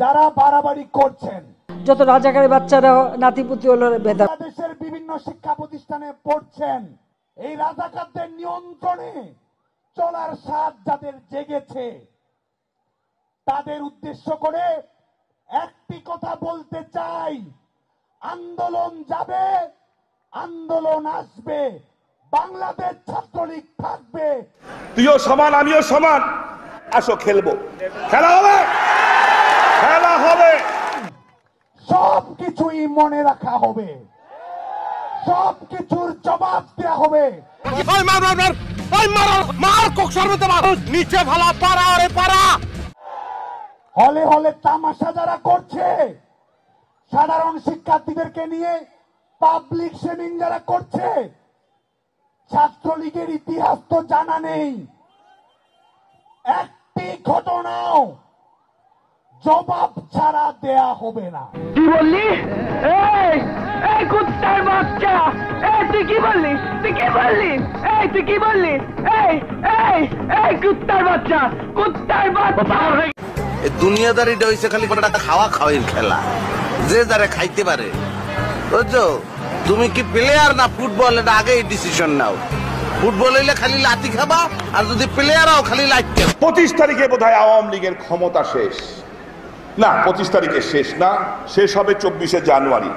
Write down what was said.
যারা বাড়াবাড়ি করছেন, যত রাজাকারের বাচ্চারা নাতিপুতি হলো বেদা, বাংলাদেশের বিভিন্ন শিক্ষা প্রতিষ্ঠানে পড়ছেন, এই রাজাকারদের নিয়ন্ত্রণে চলার স্বাদ যাদের জেগেছে, তাদের উদ্দেশ্য করে একটি কথা বলতে চাই, আন্দোলন যাবে, আন্দোলন আসবে, বাংলাদেশ ছাত্রলীগ থাকবে। তুইও সমান, আমিও সমান, আসো খেলবো, খেলা হবে, খেলা হবে, সবকিছুই মনে রাখা হবে, সবকিছুর জবাব দেওয়া হবে। হলে হলে তামাশা যারা করছে, সাধারণ শিক্ষার্থীদেরকে নিয়ে পাবলিক শেমিং যারা করছে, ছাত্রলীগের ইতিহাস তো জানা নেই, একটি ঘটনাও জবাব ছাড়া দেয়া হবে না। কি বললি? এই কুত্তার বাচ্চা, তুই কি বললি? তুই কি বললি? তুই কি বললি? এই কুত্তার বাচ্চা, কুত্তার বাচ্চা। দুনিয়াদারিটা হইছে খালি একটা খাওয়া খাওয়ার খেলা, যে যারা খাইতে পারে। বুঝছো, তুমি কি প্লেয়ার না ফুটবল, এটা আগেই ডিসিশন নাও। ফুটবল হইলে খালি লাথি খাবা, আর যদি প্লেয়ার হও খালি লাইট। 25 তারিখে বোধহয় আওয়ামী লীগের ক্ষমতা শেষ, না 25 তারিখে শেষ না, শেষ হবে 24শে জানুয়ারি।